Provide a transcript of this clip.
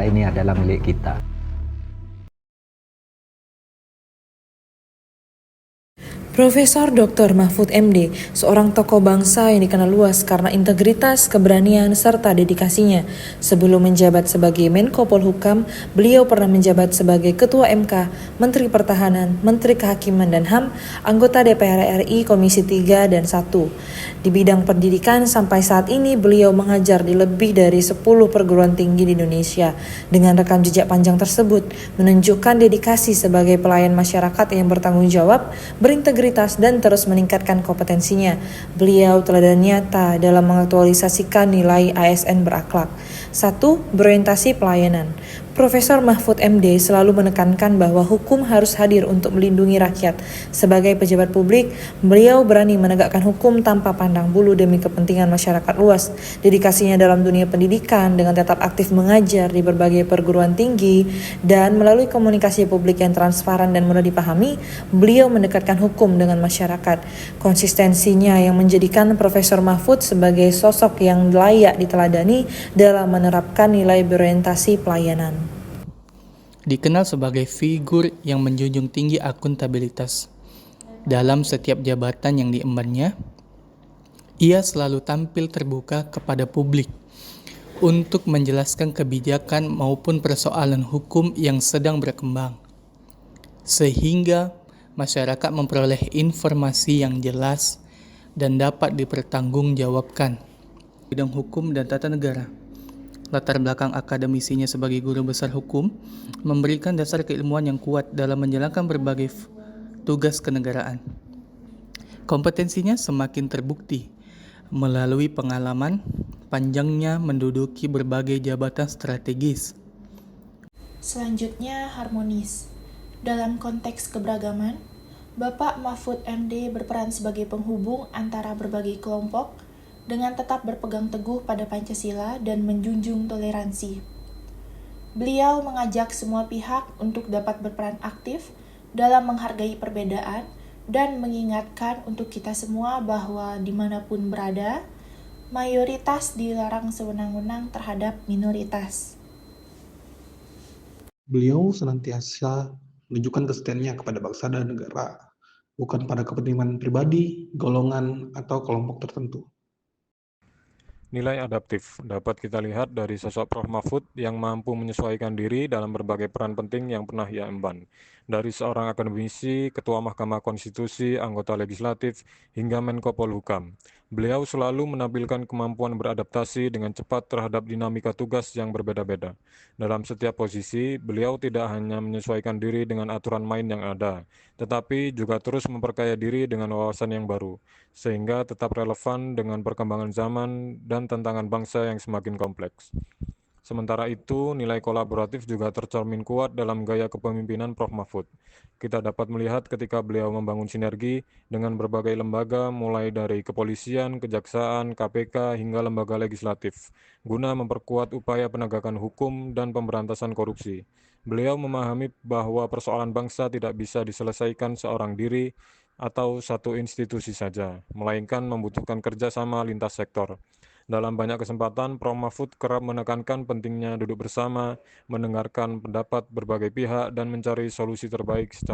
ini adalah milik kita. Profesor Dr. Mahfud MD, seorang tokoh bangsa yang dikenal luas karena integritas, keberanian, serta dedikasinya. Sebelum menjabat sebagai Menko Polhukam, beliau pernah menjabat sebagai Ketua MK, Menteri Pertahanan, Menteri Kehakiman dan HAM, anggota DPR RI Komisi 3 dan 1. Di bidang pendidikan, sampai saat ini beliau mengajar di lebih dari 10 perguruan tinggi di Indonesia. Dengan rekam jejak panjang tersebut, menunjukkan dedikasi sebagai pelayan masyarakat yang bertanggung jawab, berintegritas, dan terus meningkatkan kompetensinya. Beliau teladan nyata dalam mengaktualisasikan nilai ASN berakhlak. 1. Berorientasi pelayanan. Profesor Mahfud MD selalu menekankan bahwa hukum harus hadir untuk melindungi rakyat. Sebagai pejabat publik, beliau berani menegakkan hukum tanpa pandang bulu demi kepentingan masyarakat luas. Dedikasinya dalam dunia pendidikan dengan tetap aktif mengajar di berbagai perguruan tinggi dan melalui komunikasi publik yang transparan dan mudah dipahami, beliau mendekatkan hukum dengan masyarakat. Konsistensinya yang menjadikan Profesor Mahfud sebagai sosok yang layak diteladani dalam menerapkan nilai berorientasi pelayanan. Dikenal sebagai figur yang menjunjung tinggi akuntabilitas. Dalam setiap jabatan yang diembannya, ia selalu tampil terbuka kepada publik untuk menjelaskan kebijakan maupun persoalan hukum yang sedang berkembang, sehingga masyarakat memperoleh informasi yang jelas dan dapat dipertanggungjawabkan. Bidang hukum dan tata negara. Latar belakang akademisinya sebagai guru besar hukum memberikan dasar keilmuan yang kuat dalam menjalankan berbagai tugas kenegaraan. Kompetensinya semakin terbukti melalui pengalaman panjangnya menduduki berbagai jabatan strategis. Selanjutnya, harmonis. Dalam konteks keberagaman, Bapak Mahfud MD berperan sebagai penghubung antara berbagai kelompok dengan tetap berpegang teguh pada Pancasila dan menjunjung toleransi. Beliau mengajak semua pihak untuk dapat berperan aktif dalam menghargai perbedaan dan mengingatkan untuk kita semua bahwa dimanapun berada, mayoritas dilarang sewenang-wenang terhadap minoritas. Beliau senantiasa menunjukkan kesetiaannya kepada bangsa dan negara, bukan pada kepentingan pribadi, golongan, atau kelompok tertentu. Nilai adaptif dapat kita lihat dari sosok Prof. Mahfud yang mampu menyesuaikan diri dalam berbagai peran penting yang pernah ia emban. Dari seorang akademisi, Ketua Mahkamah Konstitusi, anggota legislatif, hingga Menko Polhukam. Beliau selalu menampilkan kemampuan beradaptasi dengan cepat terhadap dinamika tugas yang berbeda-beda. Dalam setiap posisi, beliau tidak hanya menyesuaikan diri dengan aturan main yang ada, tetapi juga terus memperkaya diri dengan wawasan yang baru, sehingga tetap relevan dengan perkembangan zaman dan tantangan bangsa yang semakin kompleks. Sementara itu, nilai kolaboratif juga tercermin kuat dalam gaya kepemimpinan Prof. Mahfud. Kita dapat melihat ketika beliau membangun sinergi dengan berbagai lembaga, mulai dari kepolisian, kejaksaan, KPK, hingga lembaga legislatif, guna memperkuat upaya penegakan hukum dan pemberantasan korupsi. Beliau memahami bahwa persoalan bangsa tidak bisa diselesaikan seorang diri atau satu institusi saja, melainkan membutuhkan kerjasama lintas sektor. Dalam banyak kesempatan, Prof. Mahfud kerap menekankan pentingnya duduk bersama, mendengarkan pendapat berbagai pihak, dan mencari solusi terbaik secara